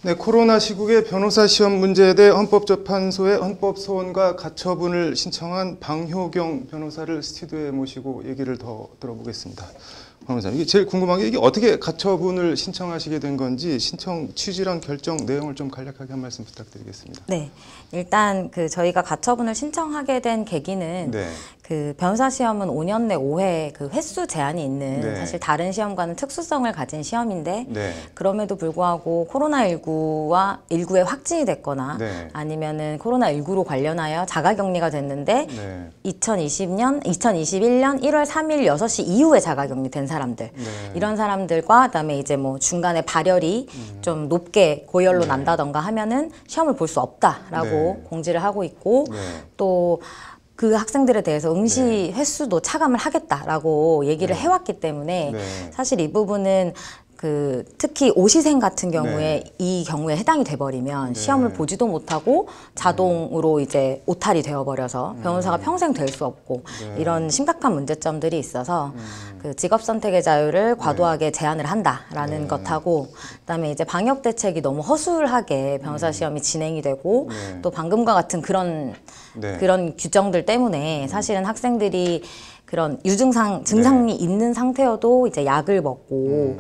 네, 코로나 시국의 변호사 시험 문제에 대해 헌법재판소에 헌법소원과 가처분을 신청한 방효경 변호사를 스튜디오에 모시고 얘기를 더 들어보겠습니다. 변호사님, 이게 제일 궁금한 게 이게 어떻게 가처분을 신청하시게 된 건지 신청 취지랑 결정 내용을 좀 간략하게 한 말씀 부탁드리겠습니다. 네, 일단 저희가 가처분을 신청하게 된 계기는 네. 변호사 시험은 5년 내 5회 횟수 제한이 있는 네. 사실 다른 시험과는 특수성을 가진 시험인데 네. 그럼에도 불구하고 코로나19에 확진이 됐거나 네. 아니면은 코로나19로 관련하여 자가격리가 됐는데 네. 2021년 1월 3일 6시 이후에 자가격리 된 사람들 네. 이런 사람들과 그다음에 이제 뭐 중간에 발열이 좀 높게 고열로 난다던가 하면은 시험을 볼 수 없다라고 네. 공지를 하고 있고 네. 또 그 학생들에 대해서 응시 횟수도 차감을 하겠다라고 얘기를 해왔기 때문에 네. 사실 이 부분은 특히 오시생 같은 경우에 네. 이 경우에 해당이 돼버리면 시험을 보지도 못하고 자동으로 이제 오탈이 되어버려서 변호사가 평생 될 수 없고 이런 심각한 문제점들이 있어서 그 직업 선택의 자유를 과도하게 제한을 한다라는 것하고 그다음에 이제 방역 대책이 너무 허술하게 변호사 시험이 진행이 되고 또 방금과 같은 그런 규정들 때문에 사실은 학생들이 그런 증상이 있는 상태여도 이제 약을 먹고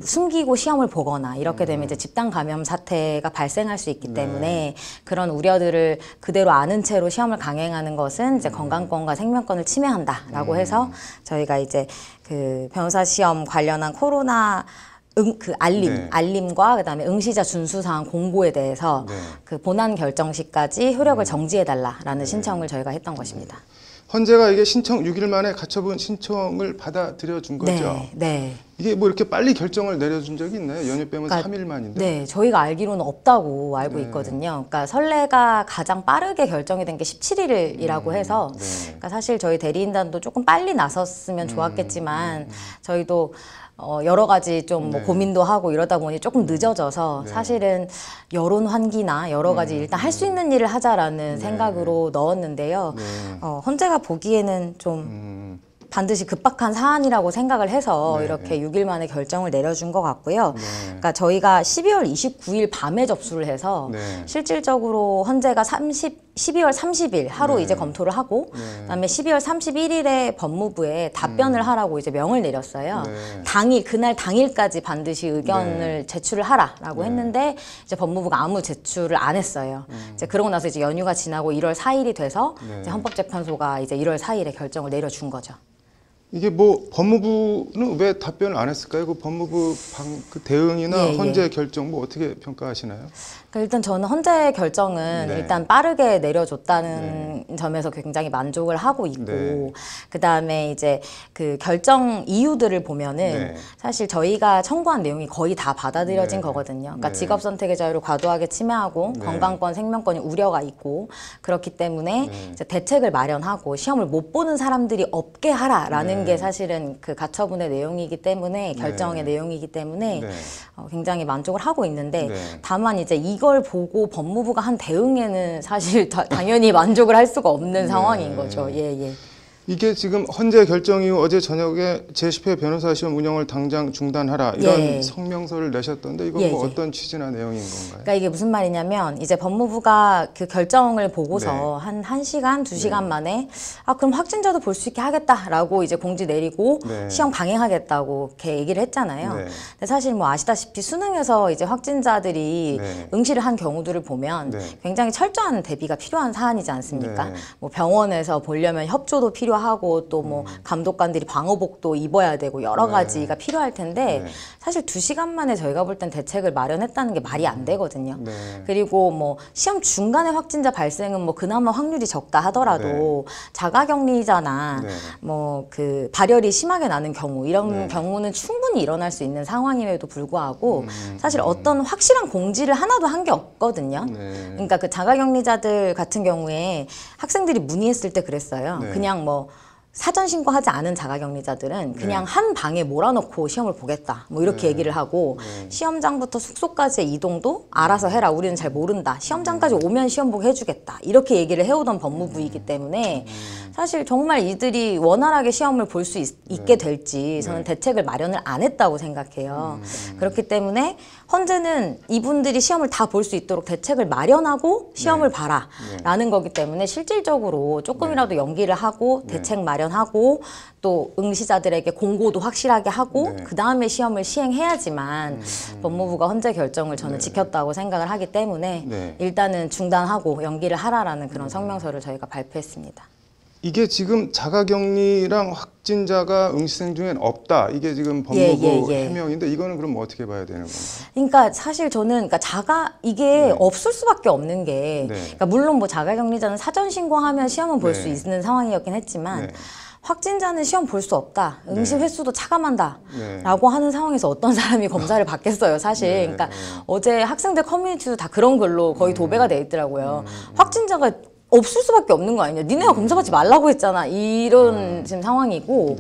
숨기고 시험을 보거나 이렇게 되면 이제 집단 감염 사태가 발생할 수 있기 때문에 그런 우려들을 그대로 아는 채로 시험을 강행하는 것은 이제 건강권과 생명권을 침해한다라고 해서 저희가 이제 변호사 시험 관련한 코로나 알림과 그다음에 응시자 준수사항 공고에 대해서 본안 결정 시까지 효력을 정지해달라라는 신청을 저희가 했던 것입니다. 헌재가 이게 신청 6일 만에 가처분 신청을 받아들여 준 거죠? 네, 네. 이게 뭐 이렇게 빨리 결정을 내려준 적이 있나요? 연휴 빼면 3일 만인데. 네, 저희가 알기로는 없다고 알고 있거든요. 그러니까 선례가 가장 빠르게 결정이 된 게 17일이라고 해서 그러니까 사실 저희 대리인단도 조금 빨리 나섰으면 좋았겠지만 저희도 여러 가지 좀 뭐 고민도 하고 이러다 보니 조금 늦어져서 사실은 여론 환기나 여러 가지 일단 할 수 있는 일을 하자라는 생각으로 넣었는데요. 헌재가 보기에는 좀 반드시 급박한 사안이라고 생각을 해서 이렇게 6일 만에 결정을 내려준 것 같고요. 그러니까 저희가 12월 29일 밤에 접수를 해서 실질적으로 헌재가 12월 30일 하루 이제 검토를 하고 그다음에 12월 31일에 법무부에 답변을 하라고 이제 명을 내렸어요. 그날 당일까지 반드시 의견을 제출을 하라라고 했는데 이제 법무부가 아무 제출을 안 했어요. 이제 그러고 나서 이제 연휴가 지나고 1월 4일이 돼서 이제 헌법재판소가 이제 1월 4일에 결정을 내려준 거죠. 이게 뭐 법무부는 왜 답변을 안 했을까요? 그 법무부 그 대응이나 헌재 결정 뭐 어떻게 평가하시나요? 그러니까 일단 저는 헌재 결정은 일단 빠르게 내려줬다는 점에서 굉장히 만족을 하고 있고 그다음에 이제 그 결정 이유들을 보면은 사실 저희가 청구한 내용이 거의 다 받아들여진 거거든요. 그러니까 직업 선택의 자유를 과도하게 침해하고 건강권, 생명권이 우려가 있고 그렇기 때문에 이제 대책을 마련하고 시험을 못 보는 사람들이 없게 하라라는 게 사실은 그 가처분의 내용이기 때문에 결정의 내용이기 때문에 굉장히 만족을 하고 있는데 다만 이제 이걸 보고 법무부가 한 대응에는 사실 당연히 만족을 할 수가 없는 상황인 거죠. 이게 지금 헌재 결정 이후 어제 저녁에 제10회 변호사 시험 운영을 당장 중단하라 이런 성명서를 내셨던데 이건 뭐 어떤 취지나 내용인 건가요? 그러니까 이게 무슨 말이냐면 이제 법무부가 그 결정을 보고서 한 1시간, 2시간 만에 그럼 확진자도 볼 수 있게 하겠다라고 이제 공지 내리고 시험 강행하겠다고 이렇게 얘기를 했잖아요. 근데 사실 뭐 아시다시피 수능에서 이제 확진자들이 응시를 한 경우들을 보면 굉장히 철저한 대비가 필요한 사안이지 않습니까? 뭐 병원에서 보려면 협조도 필요하고 또 뭐 감독관들이 방호복도 입어야 되고 여러 가지가 필요할 텐데 사실 2시간 만에 저희가 볼 땐 대책을 마련했다는 게 말이 안 되거든요. 그리고 뭐 시험 중간에 확진자 발생은 뭐 그나마 확률이 적다 하더라도 자가격리자나 뭐 그 발열이 심하게 나는 경우 이런 경우는 충분히 일어날 수 있는 상황임에도 불구하고 사실 어떤 확실한 공지를 하나도 한 게 없거든요. 그러니까 그 자가격리자들 같은 경우에 학생들이 문의했을 때 그랬어요. 그냥 뭐 사전 신고하지 않은 자가격리자들은 그냥 한 방에 몰아넣고 시험을 보겠다 뭐 이렇게 얘기를 하고 시험장부터 숙소까지의 이동도 알아서 해라 우리는 잘 모른다 시험장까지 오면 시험 보게 해주겠다 이렇게 얘기를 해오던 법무부이기 때문에 사실 정말 이들이 원활하게 시험을 볼 수 있게 될지 저는 대책을 마련을 안 했다고 생각해요. 그렇기 때문에 헌재는 이분들이 시험을 다 볼 수 있도록 대책을 마련하고 시험을 봐라 라는 거기 때문에 실질적으로 조금이라도 연기를 하고 대책 마련하고 또 응시자들에게 공고도 확실하게 하고 그 다음에 시험을 시행해야지만 법무부가 헌재 결정을 저는 지켰다고 생각을 하기 때문에 일단은 중단하고 연기를 하라라는 그런 성명서를 저희가 발표했습니다. 이게 지금 자가격리랑 확진자가 응시생 중엔 없다. 이게 지금 법무부 해명인데 이거는 그럼 뭐 어떻게 봐야 되는 건가요? 그러니까 사실 저는 이게 없을 수밖에 없는 게 그러니까 물론 뭐 자가격리자는 사전 신고하면 시험은 볼 수 있는 상황이었긴 했지만 확진자는 시험 볼 수 없다. 응시 횟수도 차감한다. 라고 하는 상황에서 어떤 사람이 검사를 받겠어요, 사실. 그러니까 어제 학생들 커뮤니티도 다 그런 글로 거의 도배가 돼 있더라고요. 확진자가 없을 수밖에 없는 거 아니냐. 니네가 검사받지 말라고 했잖아. 이런 지금 상황이고.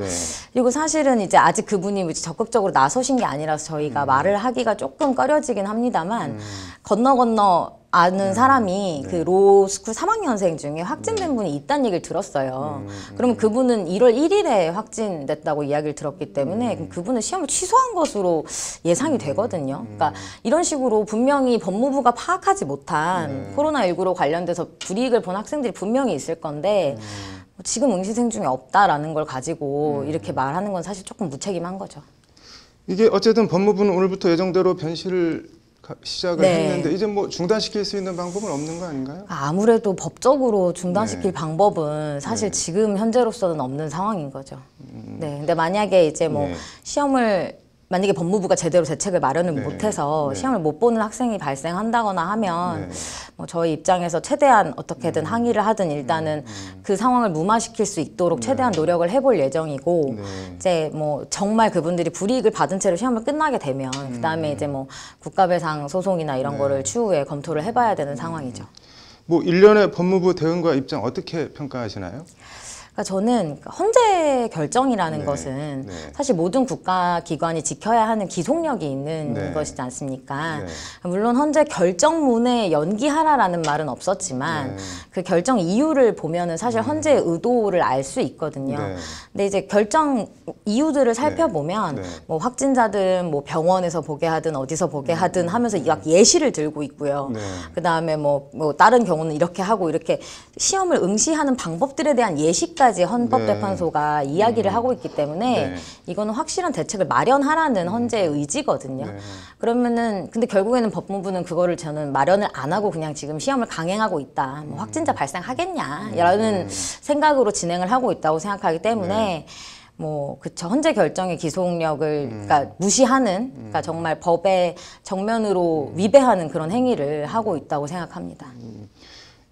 그리고 사실은 이제 아직 그분이 적극적으로 나서신 게 아니라서 저희가 말을 하기가 조금 꺼려지긴 합니다만 건너 아는 사람이 그 로스쿨 3학년생 중에 확진된 분이 있다는 얘기를 들었어요. 그러면 그분은 1월 1일에 확진됐다고 이야기를 들었기 때문에 그럼 그분은 시험을 취소한 것으로 예상이 되거든요. 그러니까 이런 식으로 분명히 법무부가 파악하지 못한 코로나19로 관련돼서 불이익을 본 학생들이 분명히 있을 건데 지금 응시생 중에 없다라는 걸 가지고 이렇게 말하는 건 사실 조금 무책임한 거죠. 이게 어쨌든 법무부는 오늘부터 예정대로 변실을 시작을 했는데 이제 뭐 중단시킬 수 있는 방법은 없는 거 아닌가요? 아무래도 법적으로 중단시킬 방법은 사실 지금 현재로서는 없는 상황인 거죠. 근데 만약에 이제 뭐 시험을 만약에 법무부가 제대로 대책을 마련을 못해서 시험을 못 보는 학생이 발생한다거나 하면 뭐 저희 입장에서 최대한 어떻게든 항의를 하든 일단은 그 상황을 무마시킬 수 있도록 최대한 노력을 해볼 예정이고 이제 뭐 정말 그분들이 불이익을 받은 채로 시험을 끝나게 되면 그 다음에 이제 뭐 국가배상 소송이나 이런 거를 추후에 검토를 해봐야 되는 상황이죠. 뭐 일련의 법무부 대응과 입장 어떻게 평가하시나요? 그러니까 저는 헌재 결정이라는 것은 사실 모든 국가기관이 지켜야 하는 기속력이 있는 것이지 않습니까? 물론 헌재 결정문에 연기하라라는 말은 없었지만 그 결정 이유를 보면은 사실 헌재의 의도를 알 수 있거든요. 근데 이제 결정 이유들을 살펴보면 뭐 확진자든 뭐 병원에서 보게 하든 어디서 보게 하든 하면서 막 예시를 들고 있고요. 그 다음에 뭐 다른 경우는 이렇게 하고 이렇게 시험을 응시하는 방법들에 대한 예시까지 헌법재판소가 이야기를 하고 있기 때문에 이거는 확실한 대책을 마련하라는 헌재의 의지거든요. 그러면은 근데 결국에는 법무부는 그거를 저는 마련을 안 하고 그냥 지금 시험을 강행하고 있다. 뭐 확진자 발생하겠냐라는 생각으로 진행을 하고 있다고 생각하기 때문에 뭐 그쵸 헌재 결정의 기속력을 그러니까 무시하는 그러니까 정말 법의 정면으로 위배하는 그런 행위를 하고 있다고 생각합니다.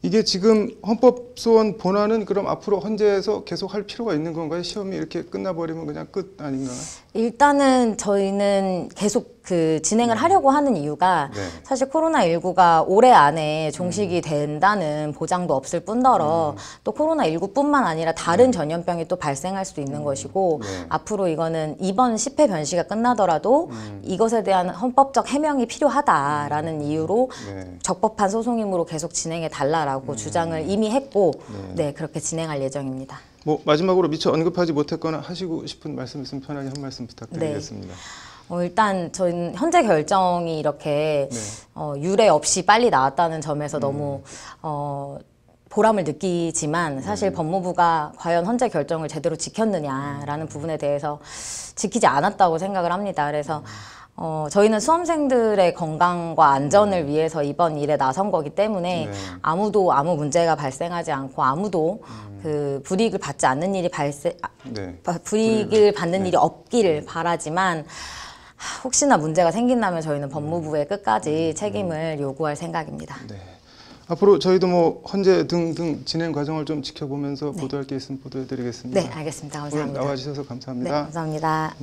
이게 지금 헌법소원 본안은 그럼 앞으로 헌재에서 계속 할 필요가 있는 건가요? 시험이 이렇게 끝나버리면 그냥 끝 아닌가요? 일단은 저희는 계속 그 진행을 하려고 하는 이유가 사실 코로나19가 올해 안에 종식이 된다는 보장도 없을 뿐더러 또 코로나19뿐만 아니라 다른 전염병이 또 발생할 수도 있는 것이고 앞으로 이거는 이번 10회 변시가 끝나더라도 이것에 대한 헌법적 해명이 필요하다라는 이유로 적법한 소송임으로 계속 진행해 달라라고 주장을 이미 했고 그렇게 진행할 예정입니다. 뭐 마지막으로 미처 언급하지 못했거나 하시고 싶은 말씀 있으면 편하게 한 말씀 부탁드리겠습니다. 일단 저희는 현재 결정이 이렇게 유례 없이 빨리 나왔다는 점에서 너무 보람을 느끼지만 사실 법무부가 과연 헌재 결정을 제대로 지켰느냐라는 부분에 대해서 지키지 않았다고 생각을 합니다. 그래서 저희는 수험생들의 건강과 안전을 위해서 이번 일에 나선 거기 때문에 아무도 아무 문제가 발생하지 않고 아무도 그 불이익을 받지 않는 일이 불이익을 받는 일이 없기를 바라지만 혹시나 문제가 생긴다면 저희는 법무부에 끝까지 책임을 요구할 생각입니다. 앞으로 저희도 뭐 헌재 등등 진행 과정을 좀 지켜보면서 보도할 게 있으면 보도해드리겠습니다. 네, 알겠습니다. 감사합니다. 오늘 나와주셔서 감사합니다. 네, 감사합니다.